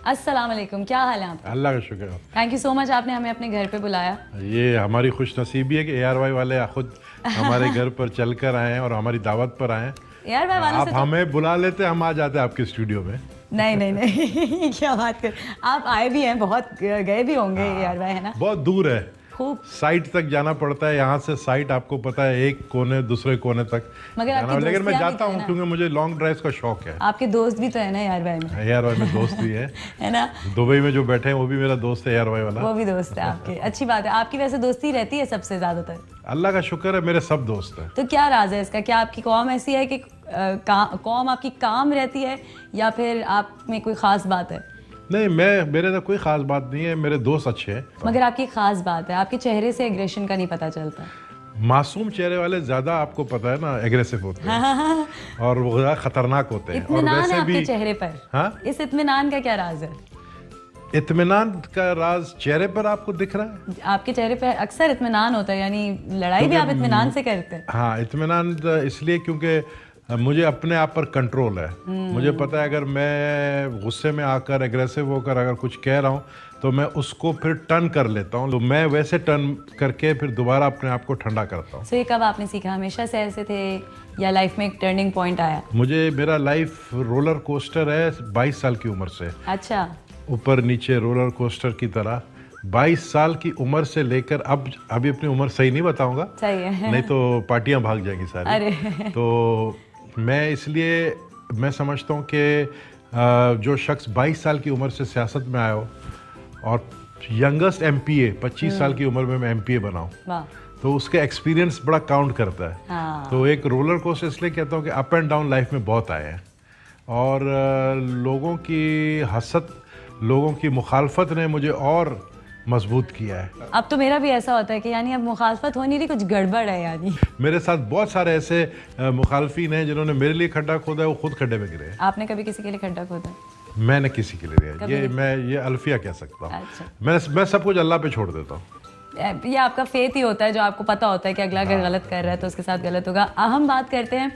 अस्सलाम वालेकुम, क्या हाल है आपका? अल्लाह का शुक्र है। थैंक यू सो मच, आपने हमें अपने घर पे बुलाया। ये हमारी खुशनसीबी है कि ARY वाले खुद हमारे घर पर चलकर आए हैं और हमारी दावत पर आए हैं। यार भाई वालों आप से तो हमें बुला लेते, हम आ जाते आपके स्टूडियो में। नहीं नहीं नहीं क्या बात कर, आप आए भी हैं, बहुत गए भी होंगे यार भाई, है ना? बहुत दूर है, खूब। साइट तक जाना पड़ता है। यहाँ से साइट आपको पता है एक कोने दूसरे कोने तक मगर जाना, आपकी लेकिन मैं दोस्तियाँ भी जाता तो है हूँ ना? क्योंकि मुझे लॉन्ग ड्राइव का शौक है। आपके दोस्त भी तो है ना यार भाई में, ARY में दोस्त भी है। है ना? दुबई में जो बैठे हैं वो भी मेरा दोस्त है, ARY वाला। वो भी दोस्त है आपके, अच्छी बात है। आपकी वैसे दोस्ती रहती है सबसे ज्यादातर? अल्लाह का शुक्र है, मेरे सब दोस्त हैं। तो क्या राज है इसका? क्या आपकी कौम ऐसी है कि कौम आपकी काम रहती है, या फिर आप में कोई खास बात है? नहीं, मेरे तो कोई खास बात नहीं है, मेरे दोस्त अच्छे हैं। मगर आपकी खास बात है, आपके चेहरे से एग्रेशन का नहीं पता चलता। मासूम चेहरे वाले ज्यादा आपको पता है ना एग्रेसिव होते हैं और वो ज्यादा खतरनाक होते हैं। और इत्मीनान है वैसे आपके भी चेहरे पर। हाँ, इस इत्मीनान का क्या राज है? इत्मीनान का राज चेहरे पर आपको दिख रहा है। आपके चेहरे पे अक्सर इत्मीनान होता है, यानी लड़ाई भी आप इत्मीनान से करते हैं। हाँ, इत्मीनान इसलिए क्योंकि मुझे अपने आप पर कंट्रोल है। मुझे पता है अगर मैं गुस्से में आकर एग्रेसिव होकर अगर कुछ कह रहा हूँ तो मैं उसको फिर टर्न कर लेता हूँ, तो मैं वैसे टर्न करके फिर दोबारा अपने आप को ठंडा करता हूँ। सो ये कब आपने सीखा? हमेशा से ऐसे थे या लाइफ में एक टर्निंग पॉइंट आया? मुझे मेरा लाइफ रोलर कोस्टर है 22 साल की उम्र से, अच्छा। ऊपर नीचे रोलर कोस्टर की तरह। 22 साल की उम्र से लेकर अब, अभी अपनी उम्र सही नहीं बताऊंगा, सही है। नहीं तो पार्टियां भाग जाएंगी सारी। अरे तो मैं इसलिए मैं समझता हूँ कि जो शख्स 22 साल की उम्र से सियासत में आया हो और यंगेस्ट MPA 25 साल की उम्र में मैं MPA बना हूँ, वाह। तो उसके एक्सपीरियंस बड़ा काउंट करता है। हाँ। तो एक रोलर कोस्टर इसलिए कहता हूँ कि अप एंड डाउन लाइफ में बहुत आए हैं और लोगों की हसद, लोगों की मुखालफत ने मुझे और मजबूत किया है। अब तो मेरा भी ऐसा होता है कि यानी अब मुखालफत हो नहीं रही, कुछ गड़बड़ है यानी। मेरे साथ बहुत सारे ऐसे मुखालफीन हैं जिन्होंने मेरे लिए खड्डा खोदा है, वो खुद खड्डे में गिरे हैं। आपने कभी किसी के लिए खड्डा खोदा? मैंने किसी के लिए दिया, ये मैं ये अल्फिया कह सकता हूँ। अच्छा। मैं सब कुछ अल्लाह पे छोड़ देता हूँ। ये आपका फेथ ही होता है, जो आपको पता होता है कि अगला अगर गलत कर रहा है तो उसके साथ गलत होगा। हम बात करते हैं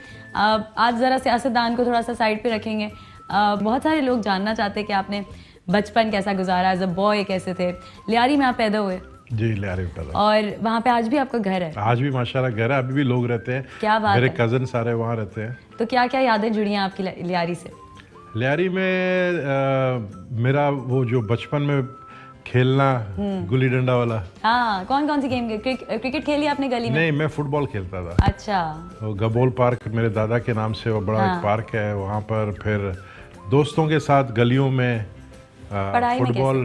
आज ज़रा सियासतदान को थोड़ा सा साइड पे रखेंगे। बहुत सारे लोग जानना चाहते हैं कि आपने बचपन कैसा गुजारा, एज अ बॉय कैसे थे। लियारी में आप पैदा हुए? जी, लियारी में पैदा। और वहाँ पे आज भी आपका घर है? आज भी माशाल्लाह घर है, अभी भी लोग रहते हैं। क्या बात मेरे है। कजन सारे वहाँ रहते हैं। तो क्या क्या यादें जुड़ी हैं आपकी लियारी से? लियारी में मेरा वो जो बचपन में खेलना गुल्ली डंडा वाला। हाँ, कौन कौन सी गेम? क्रिकेट खेली आपने गली में? नहीं, मैं फुटबॉल खेलता था। अच्छा। वो गबोल पार्क मेरे दादा के नाम से वो बड़ा एक पार्क है, वहाँ पर फिर दोस्तों के साथ गलियों में फुटबॉल।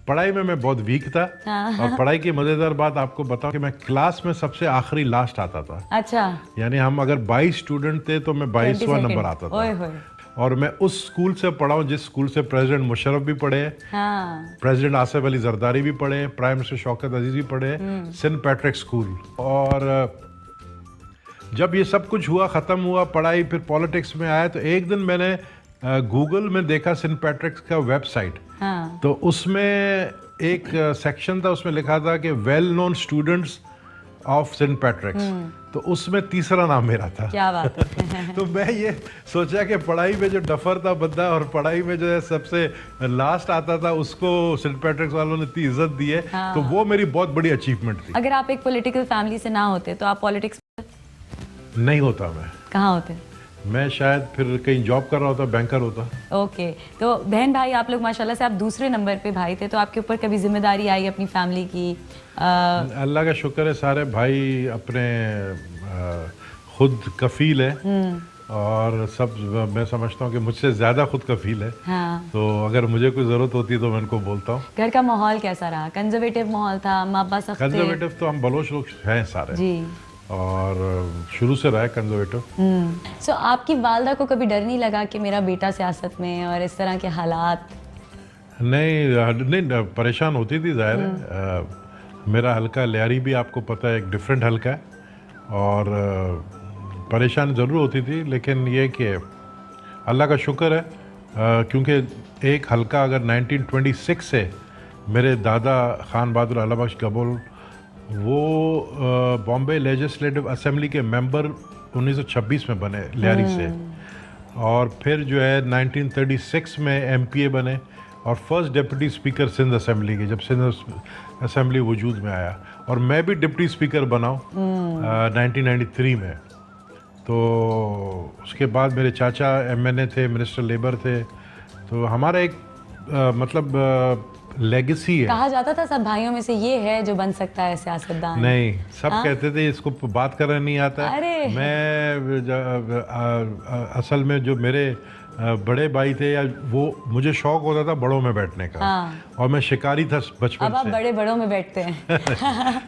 पढ़ाई में मैं बहुत वीक था। और पढ़ाई की मजेदार बात आपको बताऊं कि मैं क्लास में सबसे आखिरी लास्ट आता था। अच्छा। यानी हम अगर 22 स्टूडेंट थे तो मैं 22वां नंबर आता था। ओए होए। और मैं उस स्कूल से पढ़ा हूँ जिस स्कूल से प्रेसिडेंट मुशर्रफ भी पढ़े, प्रेसिडेंट आसिफ अली जरदारी भी पढ़े, प्राइम मिनिस्टर शौकत अजीज भी पढ़े, सेंट पैट्रिक स्कूल। और जब ये सब कुछ हुआ, ख़त्म हुआ पढ़ाई, फिर पॉलिटिक्स में आया, तो एक दिन मैंने गूगल में देखा सेंट पैट्रिक्स का वेबसाइट। तो उसमें एक सेक्शन था, उसमें लिखा था कि well known students of Saint Patrick's, तो उसमें तीसरा नाम मेरा था। क्या बात है। तो मैं ये सोचा कि पढ़ाई में जो डफर था बंदा और पढ़ाई में जो है सबसे लास्ट आता था, उसको सेंट पैट्रिक्स वालों ने इतनी इज्जत दी है। तो वो मेरी बहुत बड़ी अचीवमेंट थी। अगर आप एक पॉलिटिकल फैमिली से ना होते तो आप पॉलिटिक्स नहीं होता। मैं कहाँ होते? मैं शायद फिर कहीं जॉब कर रहा होता, बैंकर होता। ओके। तो बहन भाई आप लोग माशाल्लाह से आप दूसरे नंबर पे भाई थे, तो आपके ऊपर कभी जिम्मेदारी आई अपनी फैमिली की? अल्लाह का शुक्र है, सारे भाई अपने खुद कफील है और सब मैं समझता हूँ कि मुझसे ज़्यादा खुद कफील है। हाँ। तो अगर मुझे कोई ज़रूरत होती है तो मैं उनको बोलता हूँ। घर का माहौल कैसा रहा? कंजर्वेटिव माहौल था? माँ बाप सख्त थे? कंजर्वेटिव तो हम बलोच लोग हैं सारे जी, और शुरू से रहा है कंजर्वेटिव। सो आपकी वालदा को कभी डर नहीं लगा कि मेरा बेटा सियासत में और इस तरह के हालात? नहीं, परेशान होती थी जाहिर है। मेरा हल्का लियारी भी आपको पता है एक डिफरेंट हल्का है और परेशान ज़रूर होती थी, लेकिन ये कि अल्लाह का शुक्र है क्योंकि एक हल्का अगर 1926 से मेरे दादा खान बहादुर अल्लाह बख्श गबोल वो बॉम्बे लेजिस्लेटिव असेंबली के मेंबर 1926 में बने लियारी से, और फिर जो है 1936 में MPA बने और first deputy speaker Sindh assembly के, जब सिंध असेंबली वजूद में आया, और मैं भी डिप्टी स्पीकर बना 1993 में। तो उसके बाद मेरे चाचा MNA थे, मिनिस्टर लेबर थे, तो हमारा एक मतलब लेगेसी है। कहा जाता था सब भाइयों में से ये है जो बन सकता है सियासतदान। नहीं, सब कहते थे इसको बात करना नहीं आता। मैं असल में जो मेरे बड़े भाई थे, या वो मुझे शौक होता था बड़ों में बैठने का। और मैं शिकारी था बचपन से। अब आप बड़े बड़ों में बैठते हैं।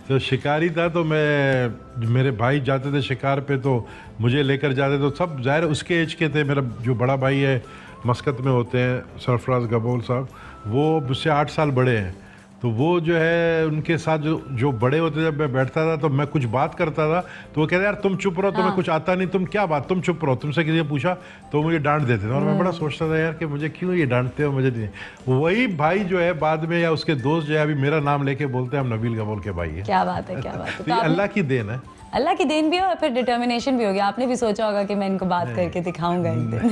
तो शिकारी था, तो मेरे भाई जाते थे शिकार पे, तो मुझे लेकर जाते, तो सब जाहिर उसके एज के थे। मेरा जो बड़ा भाई है मस्कत में होते हैं, सरफराज गबोल साहब, वो मुझसे 8 साल बड़े हैं। तो वो जो है उनके साथ जो बड़े होते, जब मैं बैठता था तो मैं कुछ बात करता था तो वो कहते यार तुम चुप रहो, तुम्हें कुछ आता नहीं, तुम क्या बात, तुम चुप रहो, तुमसे किसी ने पूछा तो मुझे डांट देते थे। और मैं बड़ा सोचता था यार कि मुझे क्यों ये डांटते हो, मुझे नहीं। वही भाई जो है बाद में, या उसके दोस्त जो है अभी मेरा नाम लेके बोलते हैं हम नबील गबोल के भाई है। क्या बात है, क्या बात है। तो अल्लाह की देन है। अल्लाह की देन भी है और फिर डिटर्मिनेशन भी होगी। आपने भी सोचा होगा कि मैं इनको बात करके दिखाऊंगा एक दिन।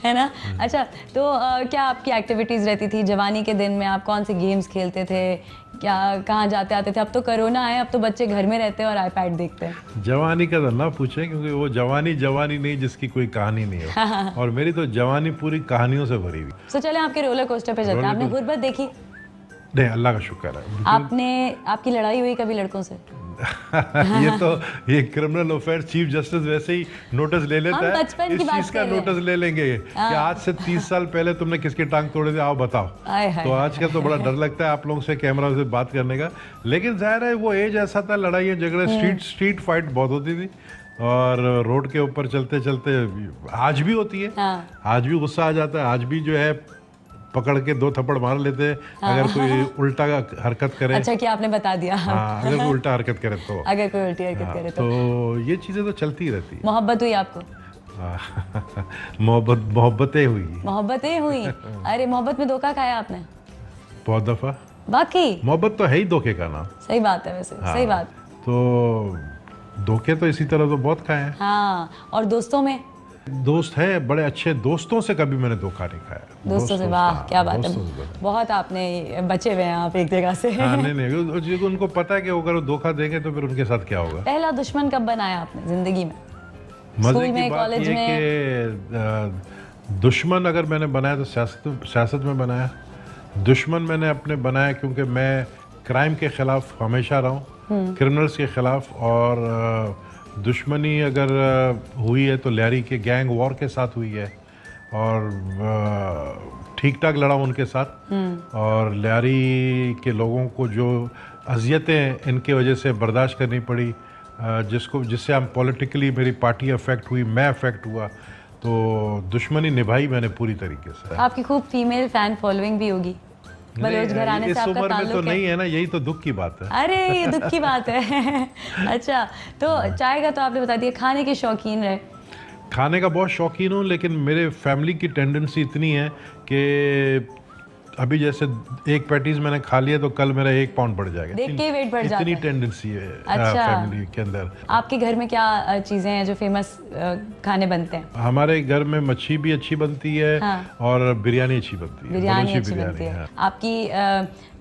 है ना। अच्छा, तो क्या आपकी एक्टिविटीज़ रहती थी जवानी के दिन में? आप कौन से गेम्स खेलते थे, क्या कहाँ जाते आते थे? अब तो कोरोना है, अब तो बच्चे घर में रहते हैं और iPad देखते हैं। जवानी का तो ना पूछे, क्योंकि वो जवानी नहीं जिसकी कोई कहानी नहीं है। और मेरी तो जवानी पूरी कहानियों से भरी हुई। तो चले आपके रोलर कोस्टर पे चलते हैं। आपने गुर्बत देखी? नहीं, अल्लाह का शुक्र है। आपकी लड़ाई हुई कभी लड़कों से? ये क्रिमिनल अफेयर चीफ जस्टिस वैसे ही नोटिस ले लेता है। इस चीज का नोटिस ले लेंगे कि आज से 30 साल पहले तुमने किसके टांग तोड़े थे, आओ बताओ। तो आज का तो बड़ा डर लगता है आप लोगों से कैमरा से बात करने का। लेकिन जाहिर है वो एज ऐसा था, लड़ाई झगड़े, स्ट्रीट फाइट बहुत होती थी, और रोड के ऊपर चलते चलते आज भी होती है। आज भी गुस्सा आ जाता है, आज भी जो है पकड़ के 2 थप्पड़ मार लेते हैं अगर कोई उल्टा हरकत करे। अच्छा कि आपने बता दिया। अगर कोई उल्टा हरकत करे तो। अगर कोई उल्टी हरकत करे तो ये चीजें तो चलती रहती है। मोहब्बत हुई आपको? मोहब्बतें हुई। मोहब्बतें हुई। अरे मोहब्बत में धोखा खाया आपने? बहुत दफा। बाकी मोहब्बत तो है ही धोखे का नाम। सही बात है वैसे। सही बात। तो धोखे तो इसी तरह तो बहुत खाए हैं। हाँ, और दोस्तों में? दोस्त है, बड़े अच्छे दोस्तों से कभी मैंने धोखा नहीं खाया। दोस्तों से? वाह, क्या बात है। बहुत आपने बचे हुए हैं आप एक जगह से। नहीं, उनको पता है कि अगर वो धोखा देंगे तो फिर उनके साथ क्या होगा। पहला दुश्मन कब बनाया आपने जिंदगी में? मजे की बात ये कि दुश्मन अगर मैंने बनाया तो सियासत में बनाया। दुश्मन मैंने अपने बनाया क्योंकि मैं क्राइम के खिलाफ हमेशा रहा हूँ, क्रिमिनल्स के खिलाफ। और दुश्मनी अगर हुई है तो लहरी के गैंग वॉर के साथ हुई है, और ठीक ठाक लड़ा उनके साथ। और लहरी के लोगों को जो अजियतें इनके वजह से बर्दाश्त करनी पड़ी, जिससे हम पॉलिटिकली मेरी पार्टी अफेक्ट हुई, मैं अफेक्ट हुआ, तो दुश्मनी निभाई मैंने पूरी तरीके से। आपकी खूब फीमेल फैन फॉलोइंग भी होगी। बलोच घराने से आपका ताल्लुक तो नहीं है ना, यही तो दुख की बात है। अरे ये दुख की बात है। अच्छा, तो चाय का तो आपने बता दिया। खाने के शौकीन रहे? खाने का बहुत शौकीन हूँ, लेकिन मेरे फैमिली की टेंडेंसी इतनी है कि अभी जैसे 1 पैटीज मैंने खा लिया तो कल मेरा 1 पाउंड बढ़ जाएगा। देख के वेट बढ़ जाता है। इतनी टेंडेंसी है। अच्छा। फैमिली के अंदर। आपके घर में क्या चीजें हैं जो फेमस खाने बनते हैं? हमारे घर में मच्छी भी अच्छी बनती है। और बिरयानी अच्छी बनती है। बिरयानी अच्छी बनती है। आपकी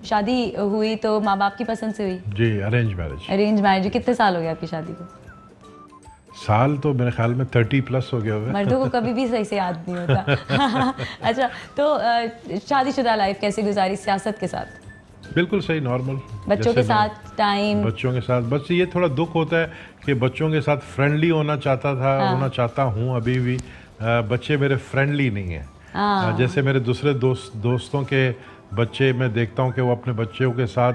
शादी हुई तो माँ बाप की पसंद से हुई? जी, अरेंज मैरिज। Arrange marriage. कितने साल हो गए आपकी शादी को? साल तो मेरे ख्याल में 30+ हो गया होगा। मर्दों को कभी भी सही से याद नहीं होता। अच्छा, तो शादीशुदा लाइफ कैसे गुजारी सियासत के साथ? बिल्कुल सही, नॉर्मल। बच्चों के साथ टाइम? बच्चों के साथ बस ये थोड़ा दुख होता है कि बच्चों के साथ फ्रेंडली होना चाहता था, होना चाहता हूँ अभी भी। बच्चे मेरे फ्रेंडली नहीं है। जैसे मेरे दूसरे दोस्तों के बच्चे मैं देखता हूँ कि वो अपने बच्चों के साथ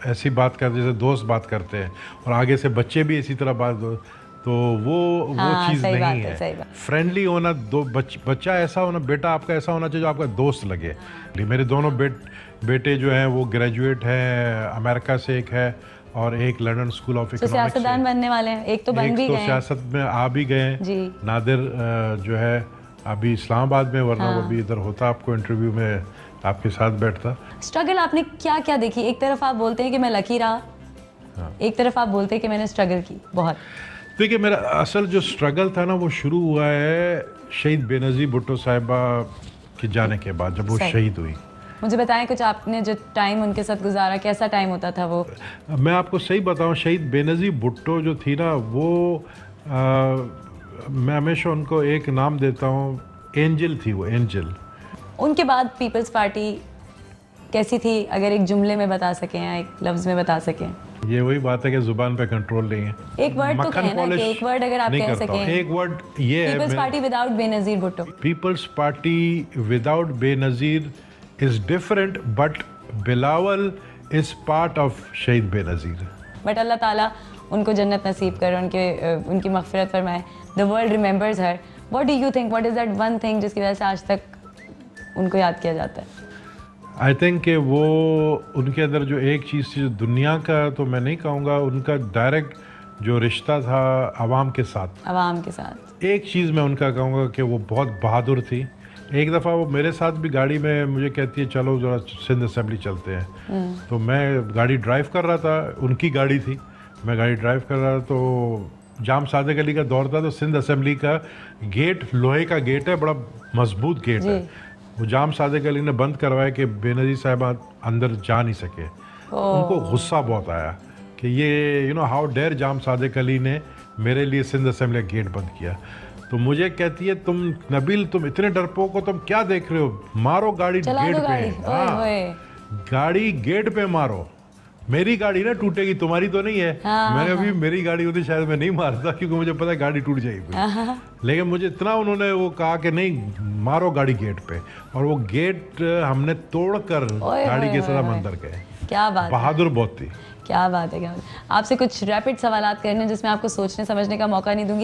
ऐसी बात करते जैसे दोस्त बात करते हैं, और आगे से बच्चे भी इसी तरह बात, तो वो चीज़ नहीं है। फ्रेंडली होना, बच्चा ऐसा होना, बेटा आपका ऐसा होना चाहिए जो आपका दोस्त लगे। मेरे दोनों बेटे जो हैं वो ग्रेजुएट हैं, अमेरिका से एक है और एक लंदन स्कूल ऑफ इकोनॉमिक्स। सियासतदान बनने वाले हैं। एक तो बन भी गए, सियासत में आ भी गए। नादिर जो है अभी इस्लामाबाद में, वरना वो भी इधर होता, आपको इंटरव्यू में आपके साथ बैठता। स्ट्रगल आपने क्या क्या देखी? एक तरफ आप बोलते हैं कि मैं लकी रहा, एक तरफ आप बोलते हैं कि मैंने स्ट्रगल की बहुत। देखिए, मेरा असल जो स्ट्रगल था ना वो शुरू हुआ है शहीद बेनज़ीर भुट्टो साहिबा के जाने के बाद, जब वो शहीद हुई। मुझे बताएं कुछ, आपने जो टाइम उनके साथ गुजारा, कैसा टाइम होता था वो? मैं आपको सही बताऊं, शहीद बेनज़ीर भुट्टो जो थी ना, वो मैं हमेशा उनको एक नाम देता हूँ, एंजल थी वो, एंजल। उनके बाद पीपल्स पार्टी कैसी थी, अगर एक जुमले में बता सकें या एक लफ्ज में बता सकें? ये वही बात है कि जुबान पे कंट्रोल नहीं है। एक वर्ड तो कहें ना, कि एक वर्ड अगर आप कह सकें। एक वर्ड ये है, people's party without Benazir Bhutto. People's party without Benazir is different, but Bilawal is part of शहीद बेनज़ीर। बट अल्लाह ताला उनको जन्नत नसीब करे, उनकी मग़फ़िरत फरमाए। The world remembers her. What do you think, what is that one thing जिसकी वजह से आज तक उनको याद किया जाता है? आई थिंक कि वो उनके अंदर जो एक चीज़ थी, जो दुनिया का तो मैं नहीं कहूँगा, उनका डायरेक्ट जो रिश्ता था आवाम के साथ, एक चीज़ मैं उनका कहूँगा कि वो बहुत बहादुर थी। एक दफ़ा वो मेरे साथ भी गाड़ी में मुझे कहती है चलो ज़रा सिंध असेंबली चलते हैं। तो मैं गाड़ी ड्राइव कर रहा था, उनकी गाड़ी थी, मैं गाड़ी ड्राइव कर रहा था, तो जाम सादिक अली का दौर था, तो सिंध असेंबली का गेट लोहे का गेट है, बड़ा मजबूत गेट है, वो जाम सादिक अली ने बंद करवाया कि बेनज़ीर साहबा अंदर जा नहीं सके। उनको गुस्सा बहुत आया कि ये हाउ डेयर जाम सादिक अली ने मेरे लिए सिंध असेंबली का गेट बंद किया। तो मुझे कहती है, तुम नबील, तुम इतने डरपोक हो, तुम क्या देख रहे हो, मारो गाड़ी गेट पे। हाँ, गाड़ी गेट पे मारो, मेरी गाड़ी ना टूटेगी, तुम्हारी तो नहीं है। मैंने अभी मेरी गाड़ी होती शायद मैं नहीं मारता, क्योंकि मुझे पता है गाड़ी टूट जाएगी। लेकिन मुझे इतना उन्होंने वो कहा कि नहीं, मारो गाड़ी गेट पे, और वो गेट हमने तोड़कर गाड़ी के साथ अंदर गए। क्या बात, बहादुर बहुत थी। क्या बात है, क्या बात। आपसे कुछ रैपिड सवालात करने जिसमें आपको सोचने समझने का मौका नहीं दूंगी।